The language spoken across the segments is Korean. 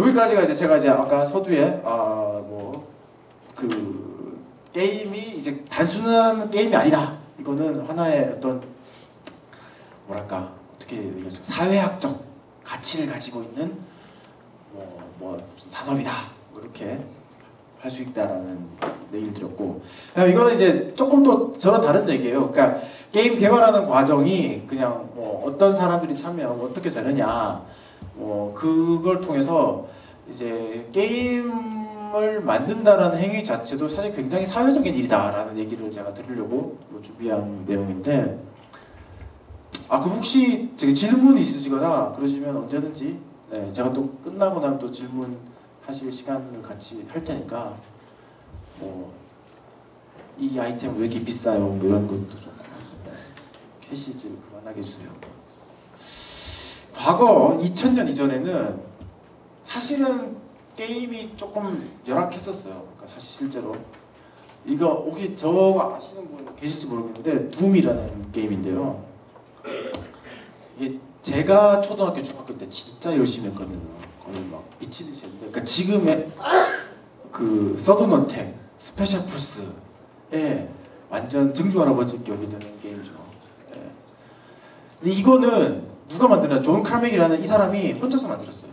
여기까지가 이제 제가 이제 아까 서두에 뭐 그 게임이 이제 단순한 게임이 아니다. 이거는 하나의 어떤 뭐랄까 어떻게 얘기하죠? 사회학적 가치를 가지고 있는 뭐 산업이다. 이렇게 할 수 있다라는 얘기를 드렸고, 이거는 이제 조금 더 저랑 다른 얘기예요. 그러니까 게임 개발하는 과정이 그냥 뭐 어떤 사람들이 참여하고 어떻게 되느냐, 그걸 통해서 이제 게임을 만든다라는 행위 자체도 사실 굉장히 사회적인 일이다라는 얘기를 제가 드리려고 준비한 내용인데, 그 혹시 질문 있으시거나 그러시면 언제든지 제가 또 끝나고 나면 또 질문하실 시간을 같이 할 테니까 이 아이템 왜 이렇게 비싸요? 뭐 이런 것도 좀 캐시질 그만하게 해주세요. 과거 2000년 이전에는 사실은 게임이 조금 열악했었어요. 그러니까 사실 실제로 이거 혹시 저거 아시는 분 계실지 모르겠는데 둠이라는 게임인데요. 이게 제가 초등학교 중학교 때 진짜 열심히 했거든요. 거의 막 미치듯이 했는데, 그러니까 지금의 그 서든 어택, 스페셜 포스에 완전 증조 할아버지 격이 되는 게임이죠. 근데 이거는 누가 만들었냐? 존 카맥이라는 이 사람이 혼자서 만들었어요.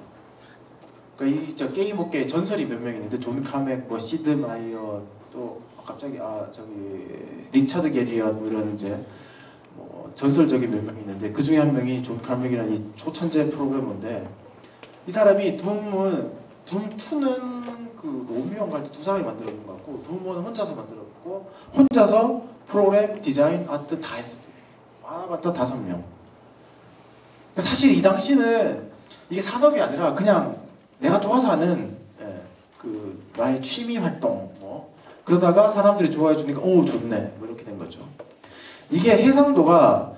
그러니까 이 게임 업계에 전설이 몇 명 있는데 존 카맥, 뭐 시드 마이어, 또 갑자기 리차드 게리엇 뭐 이런 이제 전설적인 몇 명이 있는데 그 중에 한 명이 존 카맥이라는 이 초천재 프로그래머인데, 이 사람이 둠2는 그 로미오인가 두 사람이 만들었는 것 같고, 둠1은 혼자서 만들었고 혼자서 프로그램, 디자인, 아트 다 했어요. 많아봤자 5명. 사실 이 당시는 이게 산업이 아니라 그냥 내가 좋아서 하는 그 나의 취미 활동 그러다가 사람들이 좋아해 주니까 오 좋네 뭐 이렇게 된 거죠. 이게 해상도가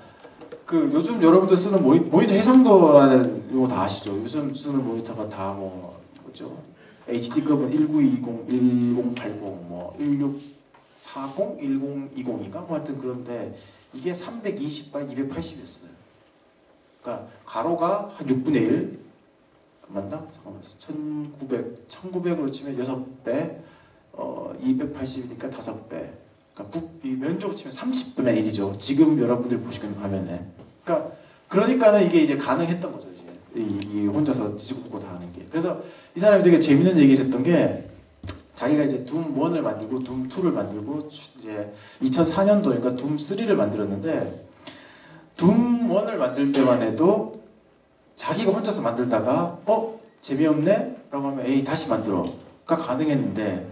그 요즘 여러분들 쓰는 모니터 해상도라는 이거 다 아시죠? 요즘 쓰는 모니터가 다 뭐죠? HD급은 1920, 1080, 1640, 1020인가? 하여튼 그런데 이게 320by 280이었어요. 그러니까 가로가 한 6분의 1 맞나? 잠깐만 1900으로 치면 6배, 280이니까 5배. 그러니까 면적으로 치면 30분의 1이죠. 지금 여러분들이 보시는 화면에. 그러니까는 이게 이제 가능했던 거죠. 이제 이 혼자서 뒤집고 다 하는 게. 그래서 이 사람이 되게 재밌는 얘기를 했던 게, 자기가 이제 둠1을 만들고 둠2를 만들고 이제 2004년도니까 둠3를 만들었는데, 둠1을 만들 때만 해도 자기가 혼자서 만들다가 재미없네? 라고 하면 에이 다시 만들어가 가능했는데,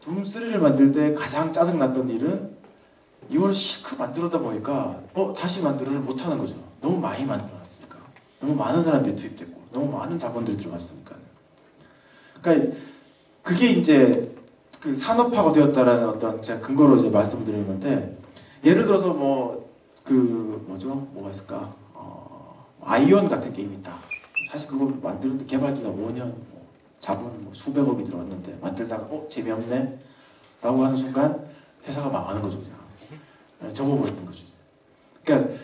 둠3를 만들 때 가장 짜증났던 일은 이걸 실컷 만들어다 보니까 다시 만들어를 못하는 거죠. 너무 많이 만들어놨으니까. 너무 많은 사람들이 투입됐고 너무 많은 자본들이 들어갔으니까. 그러니까 그게 이제 그 산업화가 되었다라는 어떤 제가 근거로 이제 말씀드리는 건데, 예를 들어서 뭐가 있을까? 아이온 같은 게임이 있다. 사실 그거 만드는데 개발기가 5년, 자본 수백억이 들어갔는데 만들다가 재미없네? 라고 하는 순간 회사가 망하는 거죠. 그냥 접어버리는 거죠. 그러니까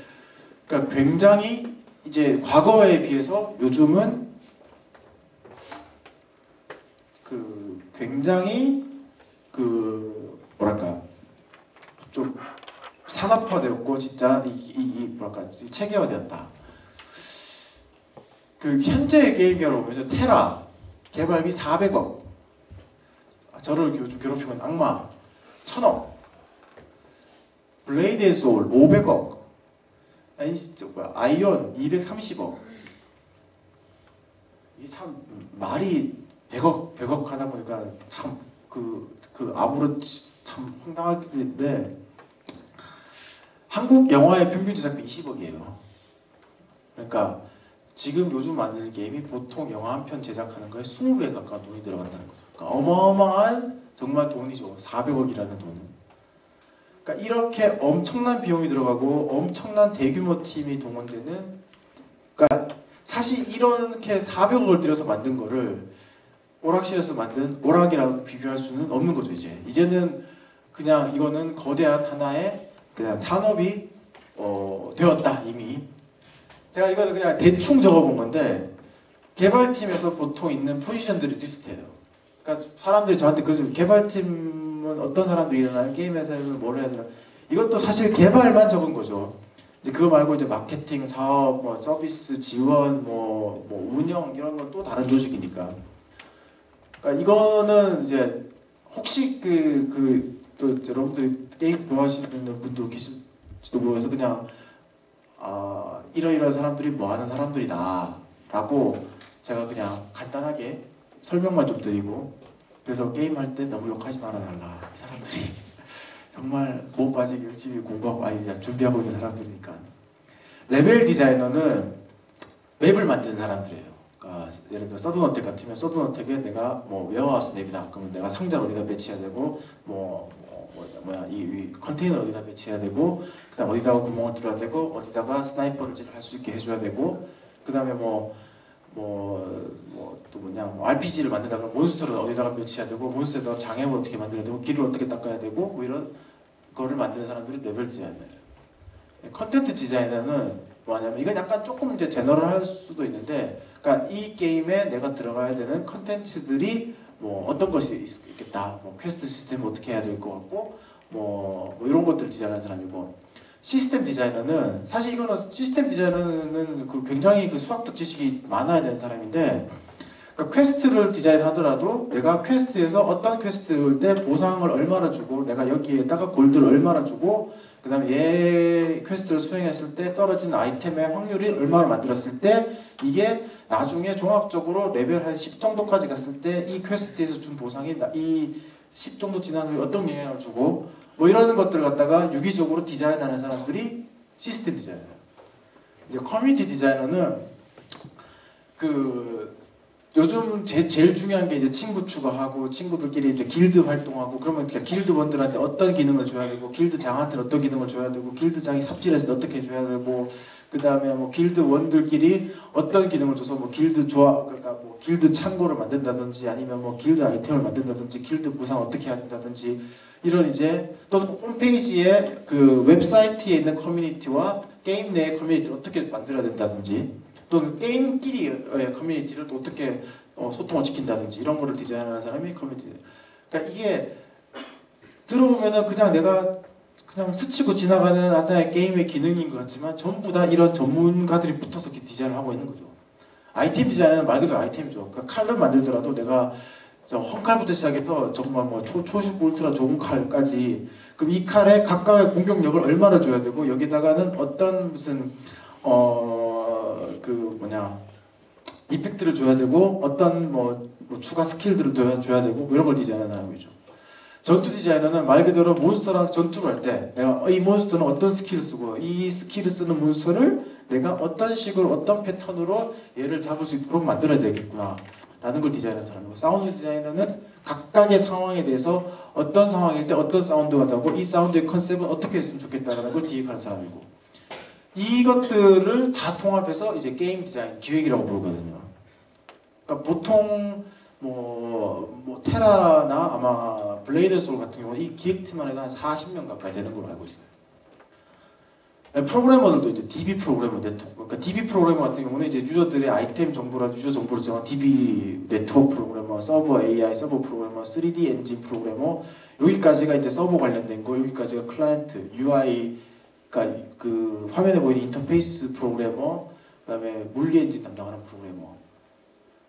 굉장히 이제 과거에 비해서 요즘은 굉장히 뭐랄까 좀 산업화되었고 진짜 뭐랄까 체계화되었다. 현재의 게임 개발 보면 테라 개발비 400억, 저를 좀 괴롭히는 악마 1000억, 블레이드 앤 소울 500억, 아이온 230억. 이게 참 말이 100억 하다 보니까 참 아무렇 참 황당하긴데, 한국 영화의 평균 제작비 20억이에요. 그러니까 지금 요즘 만드는 게임이 보통 영화 한 편 제작하는 거에 20배 가까운 돈이 들어간다는 거죠. 그러니까 어마어마한 정말 돈이죠. 400억이라는 돈은. 그러니까 이렇게 엄청난 비용이 들어가고 엄청난 대규모 팀이 동원되는, 그러니까 사실 이렇게 400억을 들여서 만든 거를 오락실에서 만든 오락이라고 비교할 수는 없는 거죠. 이제는 그냥 이거는 거대한 하나의 그냥 산업이 되었다 이미. 제가 이거는 그냥 대충 적어본 건데, 개발팀에서 보통 있는 포지션들이 리스트예요. 그러니까 사람들이 저한테 그러죠. 개발팀은 어떤 사람들이 일어나는 게임 회사에서 뭘 해야 되나? 이것도 사실 개발만 적은 거죠. 이제 그거 말고 이제 마케팅, 사업, 뭐 서비스, 지원, 뭐 운영 이런 건 또 다른 조직이니까. 그러니까 이거는 이제 혹시 또 여러분들이 게임 좋아하시는 분도 계실지도 모르겠어서 그냥 이러이러한 사람들이 뭐 하는 사람들이다라고 제가 그냥 간단하게 설명만 좀 드리고, 그래서 게임할 때 너무 욕하지 말아달라. 이 사람들이 정말 못 빠지게 열심히 공부하고 이제 준비하고 있는 사람들이니까. 레벨 디자이너는 맵을 만드는 사람들이에요. 그러니까 예를 들어 서든어택 같으면 서든어택에 내가 뭐 웨어하우스 맵이다. 그러면 내가 상자를 어디다 배치해야 되고 이 컨테이너 어디다 배치해야 되고, 그다음 어디다가 구멍을 뚫어야 되고, 어디다가 스나이퍼를 할 수 있게 해줘야 되고, 그다음에 RPG를 만든다 그러면 몬스터를 어디다가 배치해야 되고, 몬스터에다가 장애물 어떻게 만들어야 되고, 길을 어떻게 닦아야 되고, 뭐 이런 거를 만드는 사람들이 레벨 디자이너예요. 컨텐트 디자이너는 뭐냐면 이건 약간 조금 이제 제너럴할 수도 있는데, 그러니까 이 게임에 내가 들어가야 되는 컨텐츠들이 뭐 어떤 것이 있겠다, 뭐 퀘스트 시스템 어떻게 해야 될 것 같고, 뭐 이런 것들 디자인하는 사람이고, 시스템 디자이너는 사실 이거는 시스템 디자이너는 굉장히 수학적 지식이 많아야 되는 사람인데, 그러니까 퀘스트를 디자인하더라도 내가 퀘스트에서 어떤 퀘스트일 때 보상을 얼마나 주고, 내가 여기에다가 골드를 얼마나 주고, 그 다음에 얘 퀘스트를 수행했을 때 떨어지는 아이템의 확률이 얼마나 만들었을 때 이게 나중에 종합적으로 레벨 한 10 정도까지 갔을 때 이 퀘스트에서 준 보상이 이 10 정도 지난 후에 어떤 영향을 주고, 뭐 이러는 것들을 갖다가 유기적으로 디자인하는 사람들이 시스템 디자이너예요. 이제 커뮤니티 디자이너는 요즘 제일 중요한 게 이제 친구 추가하고, 친구들끼리 이제 길드 활동하고, 그러면 길드원들한테 어떤 기능을 줘야 되고, 길드장한테는 어떤 기능을 줘야 되고, 길드장이 삽질했을 때 어떻게 줘야 되고, 그 다음에 뭐 길드원들끼리 어떤 기능을 줘서 뭐 길드 조합, 그러니까 뭐 길드 창고를 만든다든지, 아니면 뭐 길드 아이템을 만든다든지, 길드 보상 어떻게 한다든지, 이런 이제 또는 홈페이지에 웹사이트에 있는 커뮤니티와 게임 내의 커뮤니티를 어떻게 만들어야 된다든지, 또는 게임끼리의 커뮤니티를 또 어떻게 소통을 시킨다든지, 이런 거를 디자인하는 사람이 커뮤니티. 그러니까 이게 들어보면은 그냥 내가 그냥 스치고 지나가는 하나의 게임의 기능인 것 같지만 전부 다 이런 전문가들이 붙어서 디자인을 하고 있는 거죠. 아이템 디자인은 말 그대로 아이템이죠. 그러니까 칼을 만들더라도 내가 헝칼부터 시작해서 정말 뭐 초식 울트라 좋은 칼까지, 그럼 이 칼에 각각의 공격력을 얼마나 줘야 되고, 여기다가는 어떤 무슨 이펙트를 줘야 되고, 어떤 뭐 추가 스킬들을 줘야 되고, 뭐 이런 걸 디자인하는 사람이죠. 전투 디자이너는 말 그대로 몬스터랑 전투를 할 때 내가 이 몬스터는 어떤 스킬을 쓰고, 이 스킬을 쓰는 몬스터를 내가 어떤 식으로 어떤 패턴으로 얘를 잡을 수 있도록 만들어야 되겠구나 라는 걸 디자인하는 사람이고, 사운드 디자이너는 각각의 상황에 대해서 어떤 상황일 때 어떤 사운드가 나고, 이 사운드의 컨셉은 어떻게 했으면 좋겠다라는 걸 기획하는 사람이고, 이것들을 다 통합해서 이제 게임 디자인 기획이라고 부르거든요. 그러니까 보통 뭐 테라나 아마 블레이드 소울 같은 경우는 이 기획팀만 해도 한 40명 가까이 되는 걸로 알고 있어요. 프로그래머들도 이제 DB 프로그래머 네트워크, 그러니까 DB 프로그래머 같은 경우는 이제 유저들의 아이템 정보라 유저 정보를 정한 DB 네트워크 프로그래머, 서버 AI 서버 프로그래머, 3D 엔진 프로그래머, 여기까지가 이제 서버 관련된 거, 여기까지가 클라이언트 UI, 그러니까 그 화면에 보이는 인터페이스 프로그래머, 그다음에 물리 엔진 담당하는 프로그래머.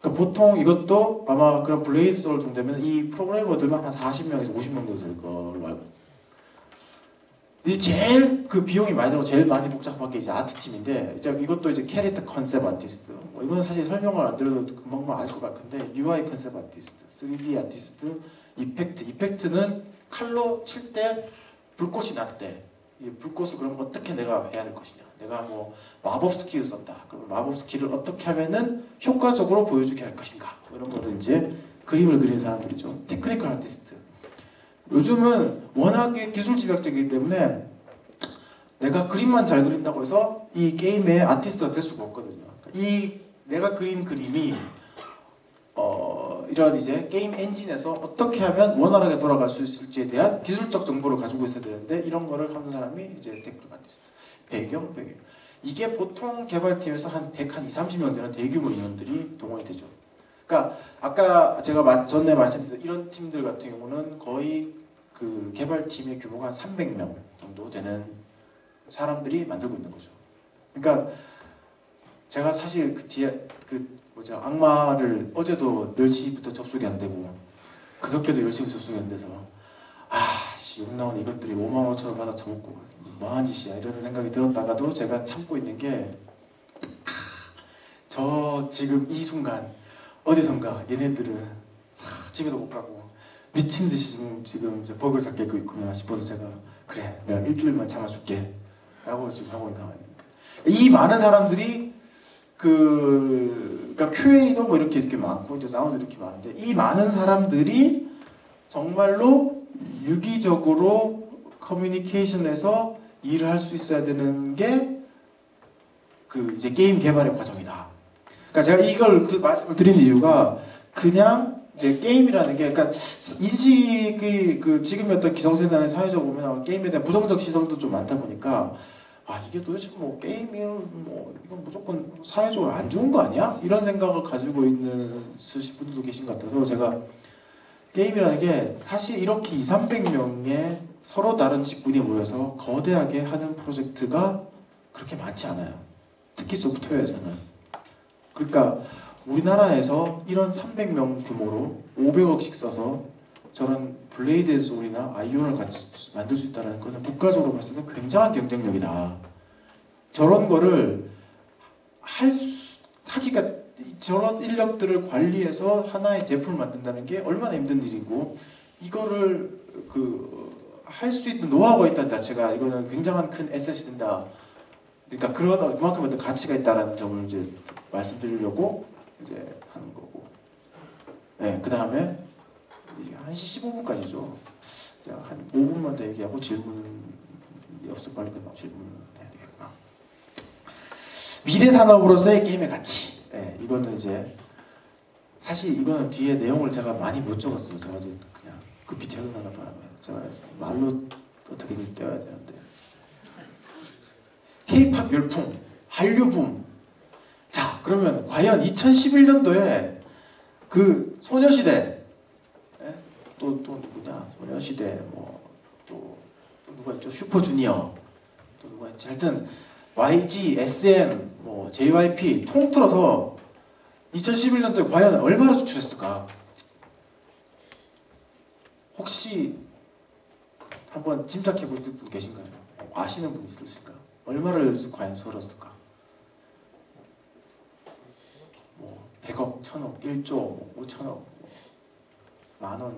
그러니까 보통 이것도 아마 그런 블레이드 소울 정도 되면 이 프로그래머들만 한 40명에서 50명 정도 될 걸로 알고 있어요. 이 제일 비용이 많이 들고 제일 많이 복잡한 게 이제 아트팀인데, 이제 이것도 이제 캐릭터 컨셉 아티스트, 이건 사실 설명을 안 드려도 금방 알 것 같은데, UI 컨셉 아티스트, 3D 아티스트, 이펙트는 칼로 칠 때 불꽃이 날 때 이 불꽃을 그럼 어떻게 내가 해야 될 것이냐, 내가 뭐 마법 스킬을 썼다, 그러면 마법 스킬을 어떻게 하면은 효과적으로 보여주게 할 것인가, 이런 거를 이제 그림을 그리는 사람들이죠. 테크니컬 아티스트. 요즘은 워낙에 기술 집약적이기 때문에 내가 그림만 잘 그린다고 해서 이 게임의 아티스트가 될 수가 없거든요. 이 내가 그린 그림이 이런 이제 게임 엔진에서 어떻게 하면 원활하게 돌아갈 수 있을지에 대한 기술적 정보를 가지고 있어야 되는데, 이런 거를 하는 사람이 이제 테크니컬 아티스트. 배경. 이게 보통 개발팀에서 한 100, 한 20, 30명 되는 대규모 인원들이 동원이 되죠. 그러니까 아까 제가 전에 말씀드린 이런 팀들 같은 경우는 거의 그 개발팀의 규모가 한 300명 정도 되는 사람들이 만들고 있는 거죠. 그러니까 제가 사실 그 뒤에 악마를 어제도 10시부터 접속이 안 되고 그저께도 10시부터 접속이 안 돼서 아씨 욕 나오는 이것들이 55,000원 받아 처먹고 뭐한 짓이야 이런 생각이 들었다가도 제가 참고 있는 게 저 지금 이 순간 어디선가 얘네들은 집에도 못 가고 미친 듯이 지금 버그를 잡겠고 있구나 싶어서 제가 그래 내가 일주일만 참아줄게 라고 지금 하고 있는 상황입니다. 이 많은 사람들이 그러니까 QA도 뭐 이렇게 많고 이제 사운드 이렇게 많은데 이 많은 사람들이 정말로 유기적으로 커뮤니케이션에서 일을 할 수 있어야 되는 게 그 이제 게임 개발의 과정이다. 그러니까 제가 이걸 말씀을 드린 이유가 그냥 이제 게임이라는 게 그러니까 인식이 그 지금의 어떤 기성세대의 사회적으로 보면 게임에 대한 부정적 시선도 좀 많다 보니까 이게 도대체 뭐 게임이 뭐 이건 무조건 사회적으로 안 좋은 거 아니야? 이런 생각을 가지고 있는 분들도 계신 것 같아서 제가 게임이라는 게 사실 이렇게 200~300명의 서로 다른 직군이 모여서 거대하게 하는 프로젝트가 그렇게 많지 않아요. 특히 소프트웨어에서는. 그러니까 우리나라에서 이런 300명 규모로 500억씩 써서 저런 블레이드 소울이나 아이온을 만들 수 있다는 것은 국가적으로 봤을 때 굉장한 경쟁력이다. 저런 거를 하기가 저런 인력들을 관리해서 하나의 제품을 만든다는 게 얼마나 힘든 일이고 이거를 할 수 있는 노하우가 있다는 자체가 이거는 굉장한 큰 에셋이 된다. 그러니까 그만큼 어떤 가치가 있다는 점을 이제 말씀드리려고 이제 하는 거고. 네, 그 다음에 1시 15분까지죠. 제가 한 5분만 더 얘기하고 질문이 없을 빨리 끝나고 질문해야 되겠구나. 미래 산업으로서의 게임의 가치. 네, 이거는 이제 사실 이거는 뒤에 내용을 제가 많이 못 적었어요. 제가 이제 그냥 급히 퇴근하는 바람에 제가 말로 어떻게든 떼어야 되는데. K-팝 열풍, 한류 붐. 자, 그러면 과연 2011년도에 그 소녀시대 또 누구냐? 소녀시대 또 누가 있죠? 슈퍼주니어 또 누가 있지? 하여튼 YG, SM, JYP 통틀어서 2011년도에 과연 얼마나 수출했을까? 혹시 한번 짐작해 볼 분 계신가요? 아시는 분 있으실까? 얼마를 과연 벌었을까? 100억, 1000억, 1조, 5천억, 만원.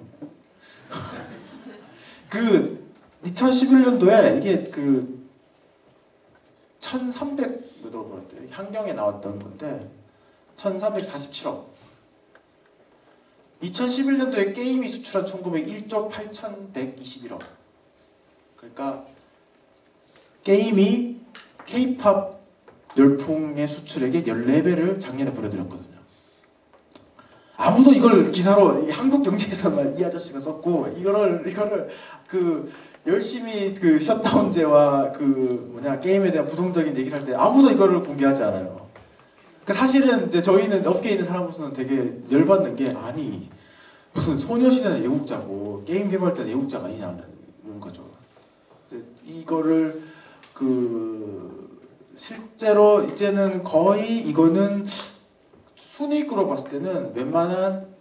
그 2011년도에 이게 1300몇억 벌었대요. 한경에 나왔던 건데 1347억. 2011년도에 게임이 수출한 총 금액 1조 8121억. 그러니까 게임이 K-팝 열풍의 수출액의 14배를 작년에 벌어들였거든요. 아무도 이걸 기사로 한국경제에서만 이 아저씨가 썼고 이거를 열심히 셧다운제와 게임에 대한 부정적인 얘기를 할 때 아무도 이거를 공개하지 않아요. 사실은 이제 저희는 업계에 있는 사람으로서는 되게 열받는 게 아니 무슨 소녀시대는 애국자고 게임 개발자는 애국자가 아니냐는 거죠. 이제 이거를 실제로 이제는 거의 이거는 순이익으로 봤을 때는 웬만한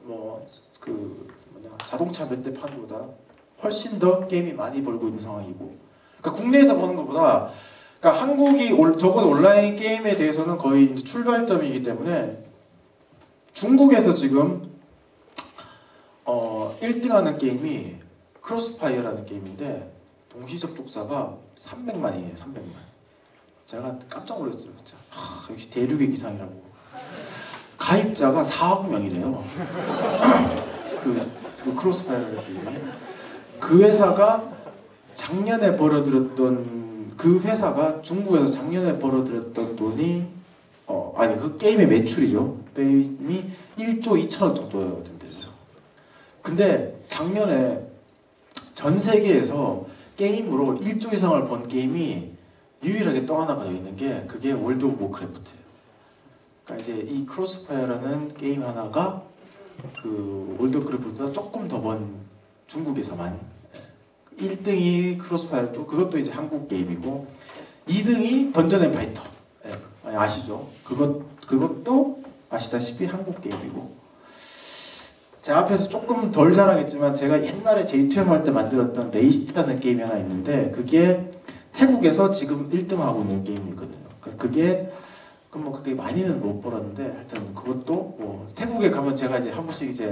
자동차 몇 대 파는 것보다 훨씬 더 게임이 많이 벌고 있는 상황이고, 그러니까 국내에서 보는 것보다 한국이 적어도 온라인 게임에 대해서는 거의 이제 출발점이기 때문에 중국에서 지금 1등하는 게임이 크로스파이어라는 게임인데 동시 접속자가 300만이에요. 300만. 제가 깜짝 놀랐어요. 진짜. 역시 대륙의 기상이라고. 가입자가 4억 명이래요. 그 크로스파이어라는 게임이. 그 회사가 작년에 벌어들였던 중국에서 작년에 벌어들였던 돈이 그 게임의 매출이죠. 게임이 1조 2천억 정도 된대요. 근데 작년에 전 세계에서 게임으로 1조 이상을 번 게임이 유일하게 또 하나가 더 있는 게 그게 월드 오브 워크래프트예요. 그러니까 이제 이 크로스파이어라는 게임 하나가 그 월드 오브 워크래프트보다 조금 더 먼 중국에서만 1등이 크로스파이어고 그것도 이제 한국 게임이고 2등이 던전 앤 파이터. 예, 아시죠? 그것도 아시다시피 한국 게임이고 제 앞에서 조금 덜 자랑했지만 제가 옛날에 J2M 할 때 만들었던 레이스트라는 게임이 하나 있는데 그게 태국에서 지금 1등 하고 있는 게임이거든요. 그게 뭐 그게 많이는 못 벌었는데 하여튼 그것도 뭐 태국에 가면 제가 이제 한 번씩 이제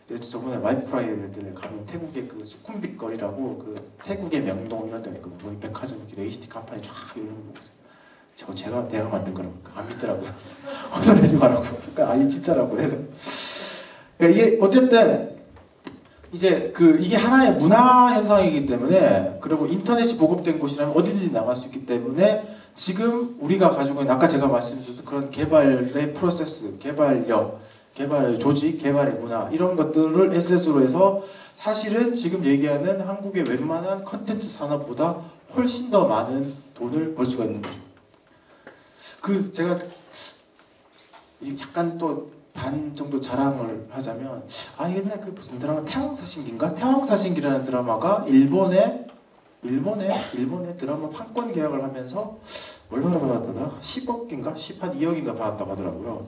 저번에 와이프라이드 때 가면 태국의 그 수쿰빗 거리라고 그 태국의 명동 이런 데가 있거든요. 거기 백화점 이렇게 레이스틱 간판이 쫙 이런 거 저거 내가 만든 거라고 안 믿더라고요. 헛소리하지 말라고. 그러니까 아니 진짜라고 내가. 그러니까 이게 어쨌든 이제 이게 하나의 문화 현상이기 때문에 그리고 인터넷이 보급된 곳이라면 어디든지 나갈 수 있기 때문에 지금 우리가 가지고 있는 아까 제가 말씀드렸던 그런 개발의 프로세스, 개발력, 개발의 조직, 개발의 문화 이런 것들을 SS로 해서 사실은 지금 얘기하는 한국의 웬만한 컨텐츠 산업보다 훨씬 더 많은 돈을 벌 수가 있는 거죠. 제가 약간 또 반 정도 자랑을 하자면 옛날 그 무슨 드라마 태왕사신기인가? 태왕사신기라는 드라마가 일본의 드라마 판권 계약을 하면서 얼마나 받았더라? 10억인가? 12억인가 받았다고 하더라고요.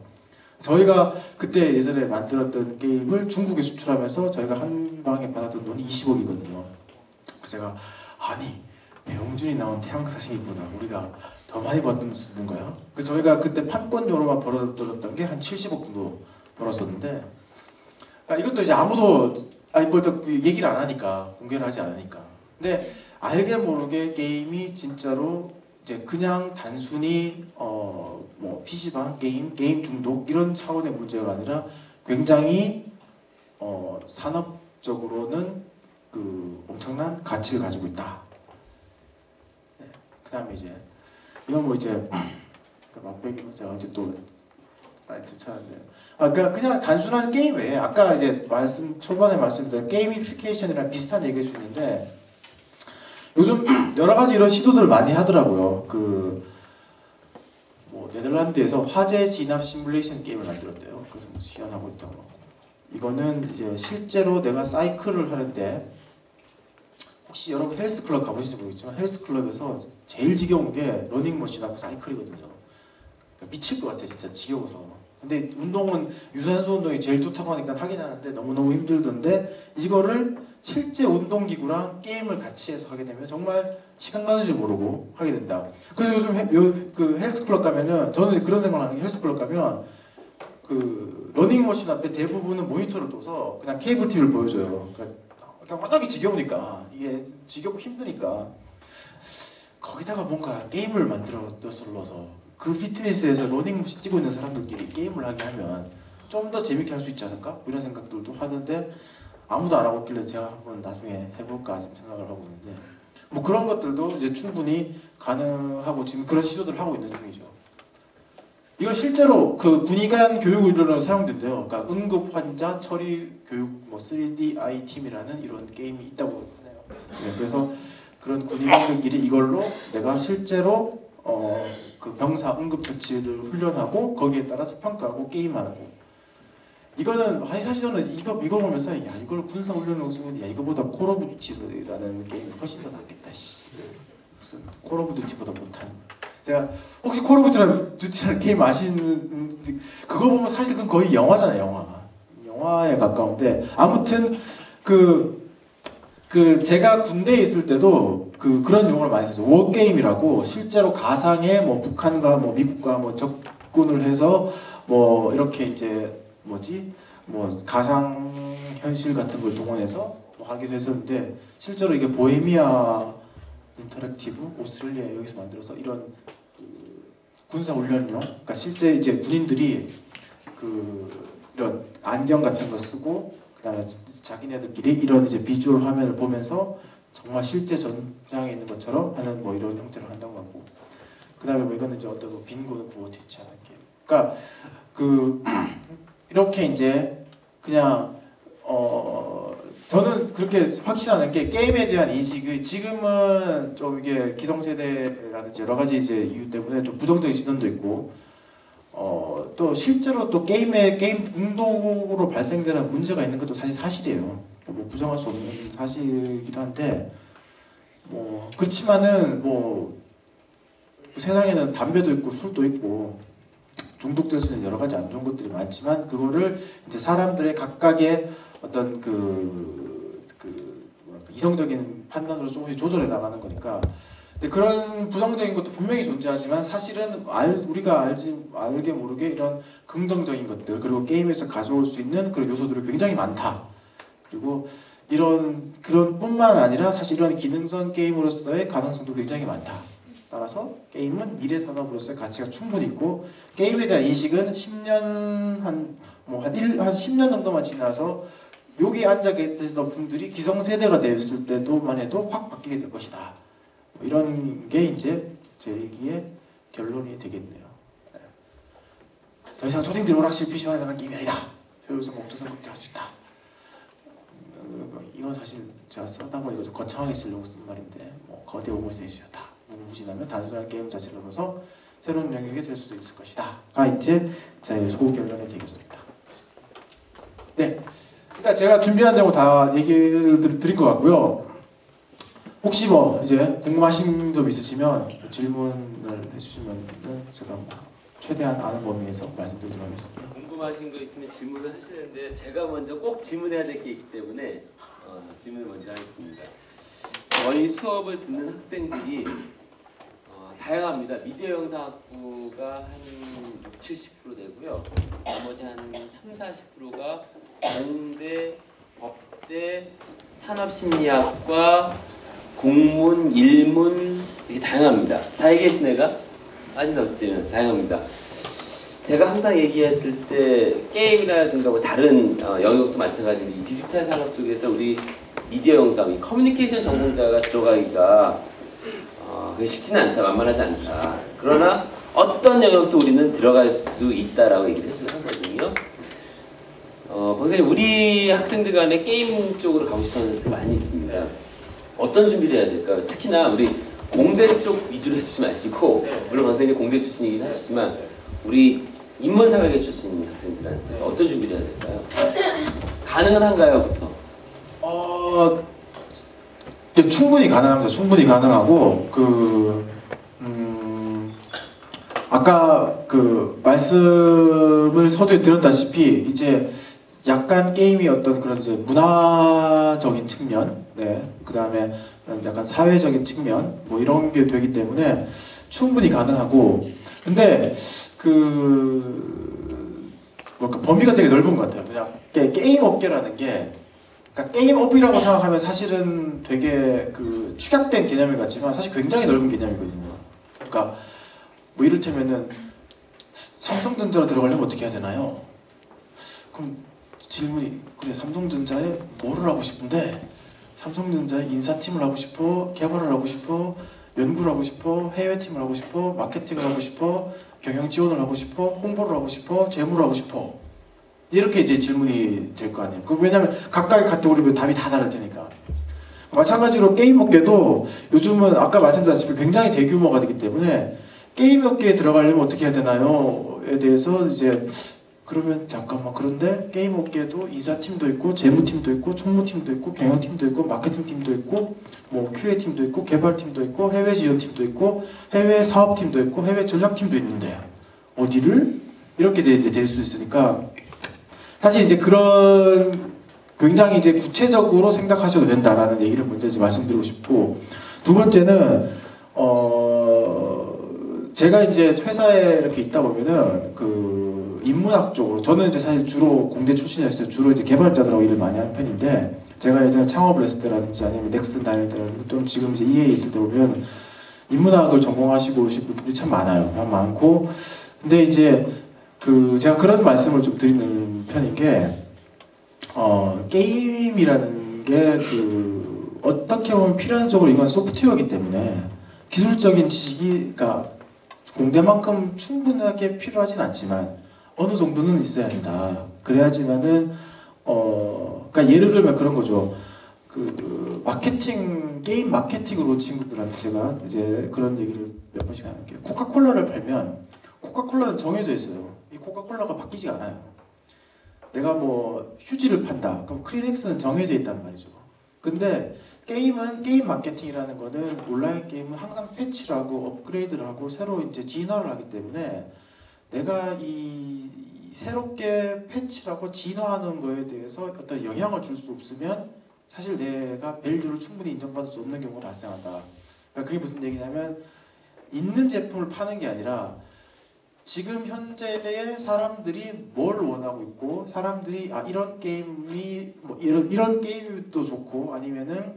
저희가 그때 예전에 만들었던 게임을 중국에 수출하면서 저희가 한 방에 받았던 돈이 20억이거든요. 그래서 제가 아니 배용준이 나온 태양사신기보다 우리가 더 많이 받는 거야. 그래서 저희가 그때 판권료로만 벌어들였던 게 한 70억 정도 벌었었는데 이것도 이제 아무도 얘기를 안 하니까 공개를 하지 않으니까. 근데 알게 모르게 게임이 진짜로 이제 그냥 단순히 뭐 PC방 게임 중독 이런 차원의 문제가 아니라 굉장히 산업적으로는 그 엄청난 가치를 가지고 있다. 네. 그다음에 이제 이건 뭐 이제 맛배기로 제가 어제 또 라이트 차는데 그러니까 그냥 단순한 게임 외에 아까 이제 초반에 말씀드린 게이미피케이션이랑 비슷한 얘기일 수 있는데 요즘 여러 가지 이런 시도들을 많이 하더라고요. 뭐 네덜란드에서 화재 진압 시뮬레이션 게임을 만들었대요. 그래서 뭐 시연하고 있다고 하고 이거는 이제 실제로 내가 사이클을 하는데 혹시 여러분 헬스클럽 가보신지 모르겠지만 헬스클럽에서 제일 지겨운 게 러닝머신하고 사이클이거든요. 그러니까 미칠 것 같아 진짜 지겨워서. 근데 운동은 유산소 운동이 제일 좋다고 하니까 하긴 하는데 너무너무 힘들던데 이거를 실제 운동기구랑 게임을 같이 해서 하게 되면 정말 시간 가는 줄 모르고 하게 된다. 그래서 요즘 그 헬스클럽 가면은 저는 그런 생각을 하는 게 헬스클럽 가면 그 러닝머신 앞에 대부분은 모니터를 둬서 그냥 케이블 TV를 보여줘요. 그러니까 워낙에 지겨우니까 이게 지겹고 힘드니까 거기다가 뭔가 게임을 넣어서 그 피트니스에서 러닝머신 뛰고 있는 사람들끼리 게임을 하게 하면 좀 더 재밌게 할 수 있지 않을까? 이런 생각들도 하는데 아무도 안 하고 있길래 제가 한번 나중에 해볼까 생각을 하고 있는데 뭐 그런 것들도 이제 충분히 가능하고 지금 그런 시도들을 하고 있는 중이죠. 이건 실제로 그 군의관 교육 의료로 사용된대요. 그러니까 응급 환자 처리 교육 뭐 3DI 팀이라는 이런 게임이 있다고 하네요. 네, 그래서 그런 군의관들끼리 이걸로 내가 실제로 그 병사 응급 처치를 훈련하고 거기에 따라서 평가하고 게임하고 이거는 사실 저는 이거 보면서 야 이걸 군사 훈련으로 쓰면 야 이거보다 콜 오브 듀티라는 게임이 훨씬 더 낫겠다 씨. 무슨 콜 오브 듀티보다 못한 제가 혹시 콜 오브 듀티라는 게임 아시는지 그거 보면 사실 그건 거의 영화잖아요. 영화에 가까운데 아무튼 제가 군대에 있을 때도 그런 용어를 많이 썼어요. 워게임이라고 실제로 가상의 뭐 북한과 뭐 미국과 뭐 적군을 해서 뭐 이렇게 이제 뭐 가상 현실 같은 걸 동원해서 뭐 하기도 했었는데 실제로 이게 보헤미아 인터랙티브 오스트레일리아 여기서 만들어서 이런 군사 훈련용 그러니까 실제 이제 군인들이 이런 안경 같은 거 쓰고 그다음에 자기네들끼리 이런 이제 비주얼 화면을 보면서 정말 실제 전장에 있는 것처럼 하는 뭐 이런 형태를 한다고 하고 그다음에 뭐 이거는 이제 어떤 뭐 빈곤을 구워 대체하는 게임. 그러니까 이렇게 이제 그냥 저는 그렇게 확신하는 게 게임에 대한 인식이 지금은 좀 이게 기성세대라든지 여러 가지 이제 이유 때문에 좀 부정적인 시선도 있고 또 실제로 또 게임 중독으로 발생되는 문제가 있는 것도 사실이에요. 뭐 부정할 수 없는 사실이기도 한데 뭐 그렇지만은 뭐 세상에는 담배도 있고 술도 있고 중독될 수 있는 여러 가지 안 좋은 것들이 많지만 그거를 이제 사람들의 각각의 어떤 뭐랄까 이성적인 판단으로 조금씩 조절해 나가는 거니까. 근데 그런 부정적인 것도 분명히 존재하지만 사실은 우리가 알게 모르게 이런 긍정적인 것들 그리고 게임에서 가져올 수 있는 그런 요소들이 굉장히 많다. 그리고 그런 뿐만 아니라 사실 이런 기능성 게임으로서의 가능성도 굉장히 많다. 따라서 게임은 미래 산업으로서의 가치가 충분히 있고 게임에 대한 인식은 10년 한 10년 정도만 지나서 여기 앉아 계시던 분들이 기성세대가 됐을 때도만 해도 확 바뀌게 될 것이다. 이런 게 이제 제 얘기의 결론이 되겠네요. 더 이상 초딩들 오락실 PC방에서 하는 게임이 아니다. 효율성 목적성 극대화할 수 있다. 이건 사실 제가 쓰다 보니까 좀 거창하게 쓰려고 쓴 말인데 뭐 거대 오물센시였다. 무궁무진하면 단순한 게임 자체를 넘어서 새로운 영역이 될 수도 있을 것이다. 가 이제 제 소후 결론이 되겠습니다. 네, 일단 제가 준비한 내용 다 얘기를 드린 것 같고요. 혹시 뭐 이제 궁금하신 점 있으시면 질문을 해주시면 제가 최대한 아는 범위에서 말씀드리도록 하겠습니다. 궁금하신 거 있으면 질문을 하시는데 제가 먼저 꼭 질문해야 될 게 있기 때문에 질문을 먼저 하겠습니다. 저희 수업을 듣는 학생들이 다양합니다. 미디어 영상학부가 한 60, 70% 되고요. 나머지 한 3, 40%가 공대, 법대, 산업심리학과, 국문, 일문 이게 다양합니다. 다 얘기했지 내가? 빠진다 없지? 다양합니다. 제가 항상 얘기했을 때 게임이라든가 뭐 다른 영역도 마찬가지로 이 디지털 산업 쪽에서 우리 미디어 영상, 이 커뮤니케이션 전공자가 들어가기가 그게 쉽지는 않다, 만만하지 않다. 그러나 어떤 영역도 우리는 들어갈 수 있다라고 얘기를 하거든요. 선생님, 우리 학생들 간에 게임 쪽으로 가고 싶어하는 학생 많이 있습니다. 어떤 준비를 해야 될까요? 특히나 우리 공대 쪽 위주로 해주지 마시고, 물론 선생님이 공대 출신이긴 하시지만 우리 인문사회계 출신 학생들한테 어떤 준비를 해야 될까요? 가능은 한가요?부터. 충분히 가능합니다. 충분히 가능하고 아까 말씀을 서두에 드렸다시피 이제 약간 게임이 어떤 그런 이제 문화적인 측면, 네, 그 다음에 약간 사회적인 측면 뭐 이런 게 되기 때문에 충분히 가능하고 근데 뭐랄까 범위가 되게 넓은 것 같아요. 그냥 게임 업계라는 게. 그러니까 게임업이라고 생각하면 사실은 되게 축약된 개념인 것 같지만 사실 굉장히 넓은 개념이거든요. 그러니까 뭐 이를테면은 삼성전자로 들어가려면 어떻게 해야 되나요? 그럼 질문이 그래 삼성전자에 뭐를 하고 싶은데 삼성전자에 인사팀을 하고 싶어, 개발을 하고 싶어, 연구를 하고 싶어, 해외팀을 하고 싶어, 마케팅을 하고 싶어, 경영 지원을 하고 싶어, 홍보를 하고 싶어, 재무를 하고 싶어. 이렇게 이제 질문이 될 거 아니에요. 왜냐하면 각각의 카테고리별 답이 다 다를 테니까. 마찬가지로 게임 업계도 요즘은 아까 말씀드렸다시피 굉장히 대규모가 되기 때문에 게임 업계에 들어가려면 어떻게 해야 되나요?에 대해서 이제 그러면 잠깐만 그런데 게임 업계도 인사팀도 있고 재무팀도 있고 총무팀도 있고 경영팀도 있고 마케팅팀도 있고 뭐 QA팀도 있고 개발팀도 있고 해외 지원팀도 있고 해외 사업팀도 있고 해외 전략팀도 있는데 어디를? 이렇게 이제 될 수 있으니까 사실 이제 그런 굉장히 이제 구체적으로 생각하셔도 된다라는 얘기를 먼저 이제 말씀드리고 싶고 두 번째는 제가 이제 회사에 이렇게 있다 보면은 인문학 쪽으로 저는 이제 사실 주로 공대 출신이었어요. 주로 이제 개발자들하고 일을 많이 하는 편인데 제가 예전에 창업을 했을 때라든지 아니면 넥슨 다닐 때라든지 또는 지금 이제 EA에 있을 때 보면 인문학을 전공하시고 오신 분들이 참 많아요. 많고 근데 이제 제가 그런 말씀을 좀 드리는 편인 게 게임이라는 게 어떻게 보면 필연적으로 이건 소프트웨어이기 때문에 기술적인 지식이 그러니까 공대만큼 충분하게 필요하진 않지만 어느 정도는 있어야 한다. 그래야지만은 그러니까 예를 들면 그런 거죠. 게임 마케팅으로 친구들한테 제가 이제 그런 얘기를 몇 번씩 하는 게 코카콜라를 팔면 코카콜라는 정해져 있어요. 이 코카콜라가 바뀌지 않아요. 내가 뭐 휴지를 판다. 그럼 크리넥스는 정해져 있단 말이죠. 근데 게임은 게임 마케팅이라는 거는 온라인 게임은 항상 패치를 하고 업그레이드를 하고 새로 이제 진화를 하기 때문에 내가 이 새롭게 패치를 하고 진화하는 거에 대해서 어떤 영향을 줄 수 없으면 사실 내가 밸류를 충분히 인정받을 수 없는 경우가 발생한다. 그러니까 그게 무슨 얘기냐면 있는 제품을 파는 게 아니라 지금 현재의 사람들이 뭘 원하고 있고 사람들이 이런 게임이 뭐 이런 게임이 또 좋고 아니면은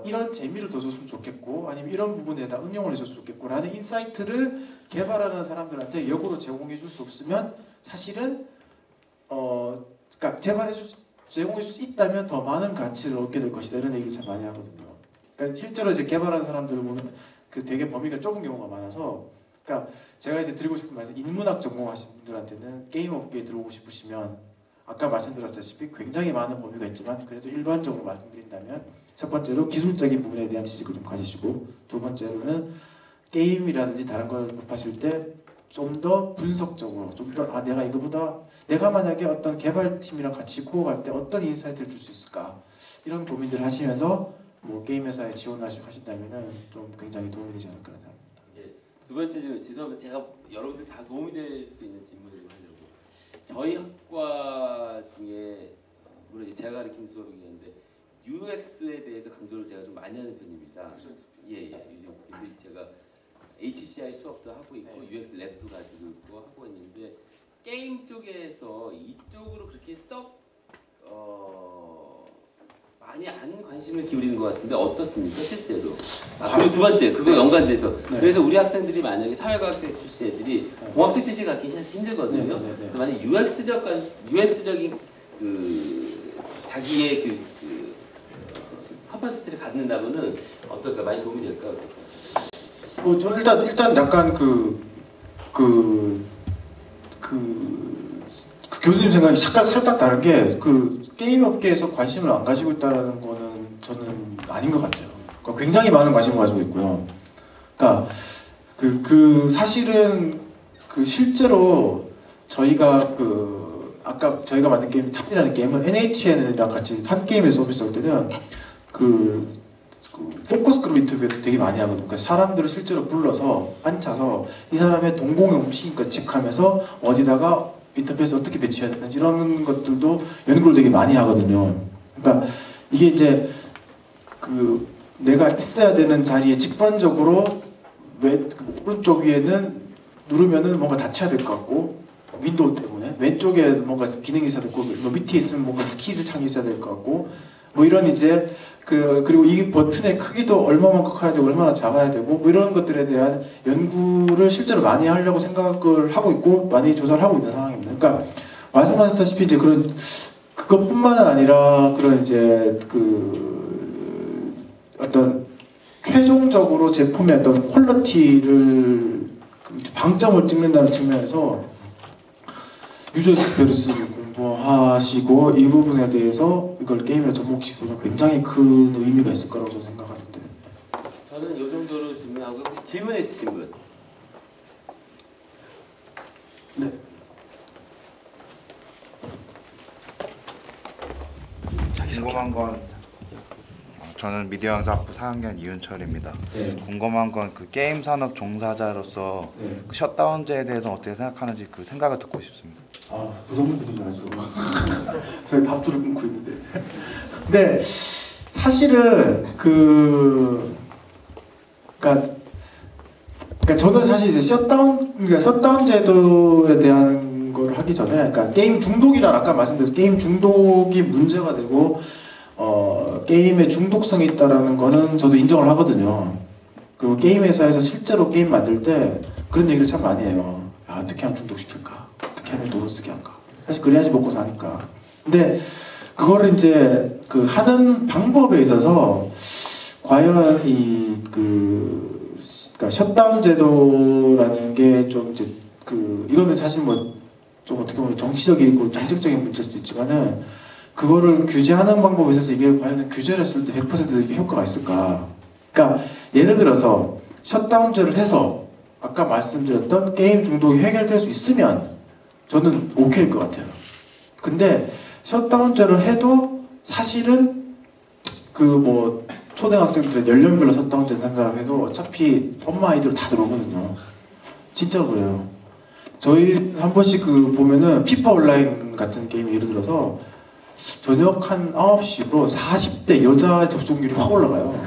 이런 재미를 더 줬으면 좋겠고 아니면 이런 부분에다 응용을 해줬으면 좋겠고 라는 인사이트를 개발하는 사람들한테 역으로 제공해 줄 수 없으면 사실은 그러니까 제공해 줄 수 있다면 더 많은 가치를 얻게 될 것이다 이런 얘기를 참 많이 하거든요. 그러니까 실제로 이제 개발하는 사람들을 보면 그 되게 범위가 좁은 경우가 많아서 그러니까 제가 이제 드리고 싶은 말씀 인문학 전공하신 분들한테는 게임 업계에 들어오고 싶으시면 아까 말씀드렸다시피 굉장히 많은 범위가 있지만 그래도 일반적으로 말씀드린다면 첫 번째로 기술적인 부분에 대한 지식을 좀 가지시고 두 번째로는 게임이라든지 다른 걸 접하실 때 좀 더 분석적으로 좀 더 내가 이거보다 내가 만약에 어떤 개발팀이랑 같이 코어갈 때 어떤 인사이트를 줄 수 있을까 이런 고민들을 하시면서 뭐 게임 회사에 지원하신다면은 좀 굉장히 도움이 되지 않을까 생각합니다. 예, 두 번째 질문 죄송합니다. 제가 여러분들 다 도움이 될 수 있는 질문을 좀 하려고 저희 학과 중에 물론 이제 제가 가르치는 수업이긴 한데 UX에 대해서 강조를 제가 좀 많이 하는 편입니다. 예예. 그래서 제가 HCI 수업도 하고 있고 UX 랩도 가지고 있고 하고 있는데 게임 쪽에서 이쪽으로 그렇게 썩 많이 안 관심을 기울이는 것 같은데 어떻습니까 실제로? 그리고 두 번째 그거 연관돼서 그래서 우리 학생들이 만약에 사회과학대 출신 애들이 공학적 지식 갖기 사실 힘들거든요. 그래서 만약 UX적인 그 자기의 그 커퍼시티를 갖는다면은 어떨까 많이 도움이 될까 어떨까? 저 일단 약간 그 교수님 생각이 살짝 다른 게 그 게임 업계에서 관심을 안 가지고 있다는 거는 저는 아닌 것 같아요. 그러니까 굉장히 많은 관심을 가지고 있고요. 그러니까 사실은 실제로 저희가 아까 저희가 만든 게임 탑이라는 게임은 NHN이랑 같이 한 게임에 서비스할 때는 포커스 그룹 인터뷰도 되게 많이 하거든요. 그러니까 사람들을 실제로 불러서 앉혀서 이 사람의 동공의 움직임까지 체크하면서 어디다가 인터페이스 어떻게 배치해야 되는지 이런 것들도 연구를 되게 많이 하거든요. 그러니까 이게 이제 내가 있어야 되는 자리에 직관적으로 오른쪽 위에는 누르면은 뭔가 닫혀야 될 것 같고 윈도우 때문에 왼쪽에 뭔가 기능이 있어야 될 거고 밑에 있으면 뭔가 스킬 창이 있어야 될 것 같고 뭐 이런 이제 그리고 이 버튼의 크기도 얼마만큼 커야 되고 얼마나 작아야 되고 뭐 이런 것들에 대한 연구를 실제로 많이 하려고 생각을 하고 있고 많이 조사를 하고 있는 상황입니다. 그러니까 말씀하셨다시피 이제 그것뿐만 아니라 그런 이제 어떤 최종적으로 제품의 어떤 퀄리티를 방점을 찍는다는 측면에서 유저 익스페리언스를 공부하시고 이 부분에 대해서 이걸 게임에 접목시키면 굉장히 큰 의미가 있을 거라고 저는 생각하는데 저는 이 정도로 질문하고 질문 있으신 분? 네. 궁금한 건 저는 미디어 영상학부 4학년 이윤철입니다. 네. 궁금한 건 게임 산업 종사자로서 셧다운제에 대해서 어떻게 생각하는지 생각을 듣고 싶습니다. 무서운 분이죠 아주. 저희 밥줄을 끊고 있는데. 근데 사실은 그러니까 저는 사실 이제 셧다운 제도에 대한 걸 하기 전에 그러니까 게임 중독이란 아까 말씀드린 게임 중독이 문제가 되고 게임에 중독성이 있다라는 거는 저도 인정을 하거든요. 그리고 게임 회사에서 실제로 게임 만들 때 그런 얘기를 참 많이 해요. 어떻게 하면 중독시킬까? 어떻게 하면 돈을 쓰게 할까? 사실 그래야지 먹고 사니까. 근데 그거를 이제 하는 방법에 있어서 과연 그러니까 셧다운 제도라는 게 좀 이제 이거는 사실 뭐 좀 어떻게 보면 정치적이고 정책적인 문제일 수도 있지만은 그거를 규제하는 방법에 있어서 이게 과연 규제를 했을 때 100% 이게 효과가 있을까? 그러니까 예를 들어서 셧다운제를 해서 아까 말씀드렸던 게임 중독이 해결될 수 있으면 저는 오케이일 것 같아요. 근데 셧다운제를 해도 사실은 그 뭐 초등학생들의 연령별로 셧다운제 한다고 해도 어차피 엄마 아이들 다 들어오거든요. 진짜 그래요. 저희 한 번씩 그 보면은 피파 온라인 같은 게임 예를 들어서 저녁 한 9시로 40대 여자 접속률이 확 올라가요.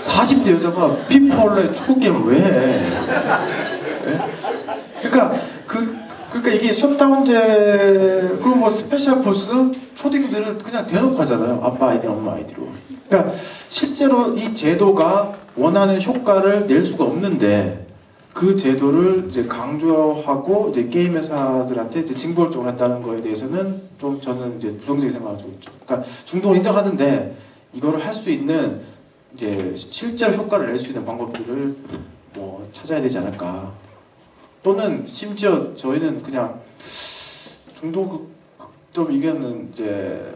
40대 여자가 피파 온라인 축구 게임을 왜 해? 예? 그러니까 이게 셧다운제 그리고 뭐 스페셜 포스 초딩들을 그냥 대놓고 하잖아요. 아빠 아이디, 엄마 아이디로. 그러니까 실제로 이 제도가 원하는 효과를 낼 수가 없는데 그 제도를 이제 강조하고 이제 게임 회사들한테 이제 징벌적으로 한다는 거에 대해서는 좀 저는 이제 부정적인 생각을 가지고 있죠. 그러니까 중독을 인정하는데 이거를 할 수 있는 이제 실제로 효과를 낼 수 있는 방법들을 뭐 찾아야 되지 않을까. 또는 심지어 저희는 그냥 중독 좀 이거는 이제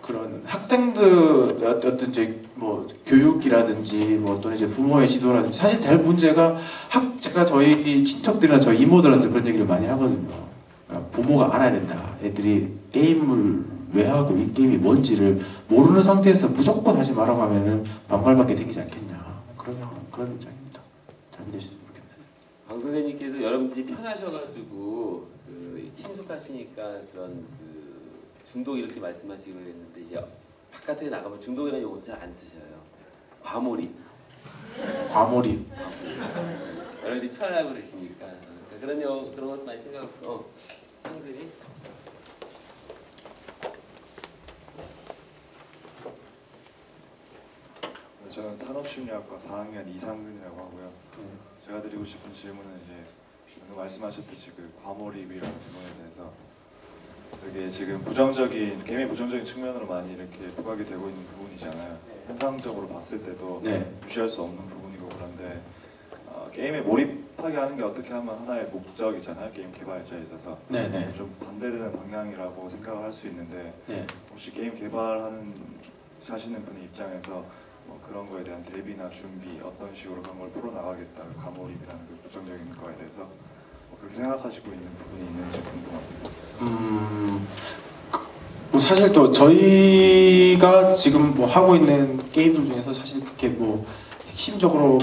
그런 학생들 어떤 이제 뭐 교육이라든지 뭐 또는 이제 부모의 지도라든지 사실 제일 문제가 제가 저희 친척들이나 저희 이모들한테 그런 얘기를 많이 하거든요. 그러니까 부모가 알아야 된다. 애들이 게임을 왜 하고 이 게임이 뭔지를 모르는 상태에서 무조건 하지 말라고 하면은 반발밖에 되지 않겠냐. 그런 입장입니다. 잘 되시는지 모르겠네요. 방 선생님께서 여러분들이 편하셔가지고 그 친숙하시니까 그런 그 중독 이렇게 말씀하시기로 했는데 이제 바깥에 나가면 중독이라는 용어도 잘 안 쓰셔요. 과몰입. 과몰입. 여러분들이 편하고 그러시니까 그런 것도 많이 생각하고 상근이. 저는 산업심리학과 4학년 이상근이라고 하고요. 제가 드리고 싶은 질문은 이제 방금 말씀하셨듯이 그 과몰입이라는 부분에 대해서 되게 지금 게임의 부정적인 측면으로 많이 이렇게 부각이 되고 있는 부분이잖아요. 현상적으로 봤을 때도 무시할 수 없는 부분이고 그런데 게임에 몰입하게 하는 게 어떻게 하면 하나의 목적이잖아요. 게임 개발자에 있어서 좀 반대되는 방향이라고 생각을 할 수 있는데 혹시 게임 하시는 분의 입장에서 뭐 그런 거에 대한 대비나 준비 어떤 식으로 그런 걸 풀어나가겠다 과몰입이라는 그 부정적인 거에 대해서 뭐 그렇게 생각하시고 있는 부분이 있는지 궁금합니다. 뭐 사실 또 저희가 지금 뭐 하고 있는 게임들 중에서 사실 그렇게 뭐 핵심적으로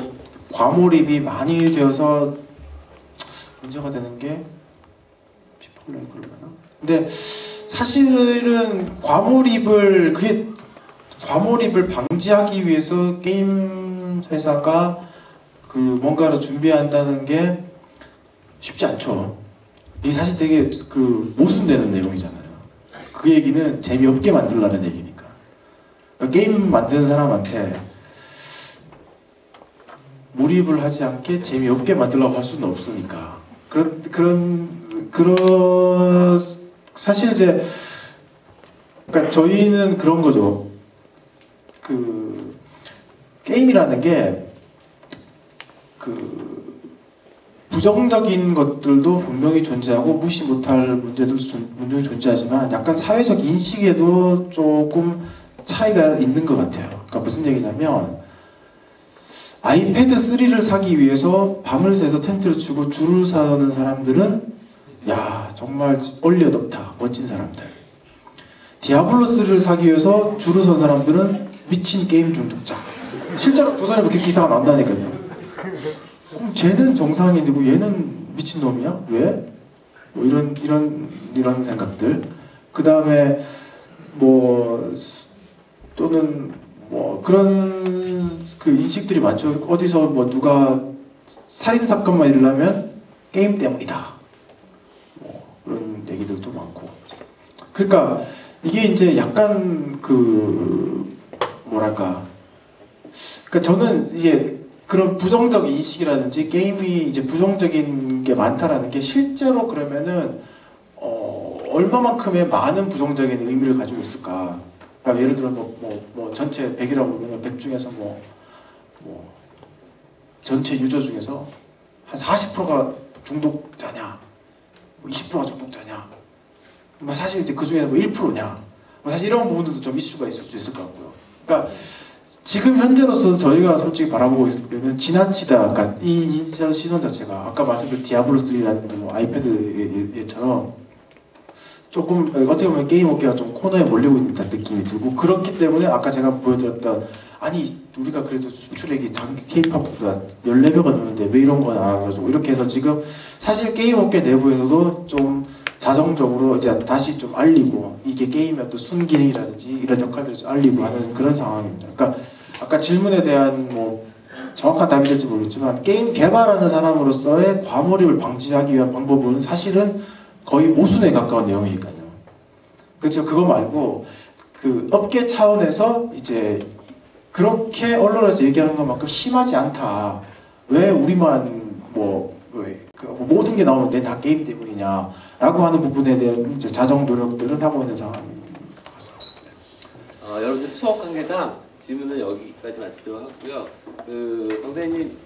과몰입이 많이 되어서 문제가 되는 게 피파 온라인 그러려나? 근데 사실은 과몰입을 방지하기 위해서 게임 회사가 그 뭔가를 준비한다는 게 쉽지 않죠. 이게 사실 되게 그 모순되는 내용이잖아요. 그 얘기는 재미없게 만들라는 얘기니까. 그러니까 게임 만드는 사람한테 몰입을 하지 않게 재미없게 만들려고 할 수는 없으니까. 사실 이제 그러니까 저희는 그런 거죠. 그 게임이라는 게 그 부정적인 것들도 분명히 존재하고 무시 못할 문제들도 분명히 존재하지만 약간 사회적 인식에도 조금 차이가 있는 것 같아요. 그러니까 무슨 얘기냐면 아이패드 3를 사기 위해서 밤을 새서 텐트를 치고 줄을 서는 사람들은 야 정말 얼리 어댑터 멋진 사람들. 디아블로 3를 사기 위해서 줄을 선 사람들은 미친 게임 중독자. 실제로 조선에 그렇게 기사가 나온다니까요. 그럼 쟤는 정상인이고 얘는 미친놈이야? 왜? 뭐 이런 생각들. 그 다음에 뭐 또는 뭐 그런 그 인식들이 많죠. 어디서 뭐 누가 살인 사건만 일어나면 게임 때문이다. 뭐 그런 얘기들도 많고. 그러니까 이게 이제 약간 그 뭐랄까. 그러니까 저는 이게 그런 부정적 인식이라든지 게임이 이제 부정적인 게 많다라는 게 실제로 그러면은 얼마만큼의 많은 부정적인 의미를 가지고 있을까? 그러니까 예를 들어 뭐 전체 100이라고 그러면 100 중에서 뭐 전체 유저 중에서 한 40%가 중독자냐, 뭐 20%가 중독자냐? 뭐 사실 이제 그 중에 뭐 1%냐? 사실 이런 부분들도 좀 이슈가 있을 수 있을 것 같고요. 그러니까 지금 현재로서 저희가 솔직히 바라보고 있을 때는 지나치다. 그러니까 이 시선 자체가 아까 말씀드린 디아블로 3라든지 뭐 아이패드처럼 조금 어떻게 보면 게임 업계가 좀 코너에 몰리고 있다는 느낌이 들고 그렇기 때문에 아까 제가 보여드렸던 아니 우리가 그래도 수출액이 장기 K-팝보다 14배가 넘는데 왜 이런 건 안 알아주고 이렇게 해서 지금 사실 게임 업계 내부에서도 좀 자정적으로 이제 다시 좀 알리고 이게 게임의 어떤 순기능이라든지 이런 역할들을 좀 알리고 하는 그런 상황입니다. 그러니까 아까 질문에 대한 뭐 정확한 답이 될지 모르겠지만 게임 개발하는 사람으로서의 과몰입을 방지하기 위한 방법은 사실은 거의 모순에 가까운 내용이니까요. 그렇죠. 그거 말고 그 업계 차원에서 이제 그렇게 언론에서 얘기하는 것만큼 심하지 않다. 왜 우리만 모든 게 나오는데 다 게임 때문이냐라고 하는 부분에 대한 이제 자정 노력들은 하고 있는 상황인 것 같습니다. 여러분들 수업 관계상 질문은 여기까지 마치도록 하고요. 강사님,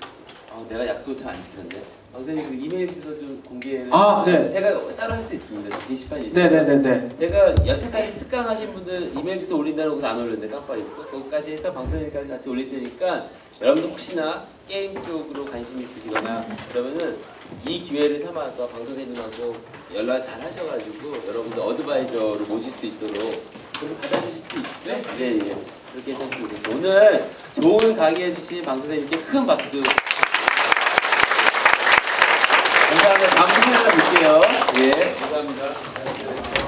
내가 약속을 잘 안 지켰는데. 강사님 그 이메일 주소 좀 공개를 네. 제가 따로 할 수 있습니다. 게시판이 있어요. 네네네네. 제가 여태까지 특강하신 분들 이메일 주소 올린다고 해서 안 올렸는데 깜빡 잊고 거기까지 해서 방송에까지 같이 올릴 테니까 여러분들 혹시나 게임 쪽으로 관심 있으시거나 그러면은 이 기회를 삼아서 방 선생님하고 연락 잘 하셔가지고 여러분들 어드바이저로 모실 수 있도록 그렇게 받아주실 수 있죠? 네, 예. 그렇게 해서 했으면 좋겠습니다. 오늘 좋은 강의해주신 방 선생님께 큰 박수. 감사합니다. 다음 시간에 뵐게요. 예, 감사합니다.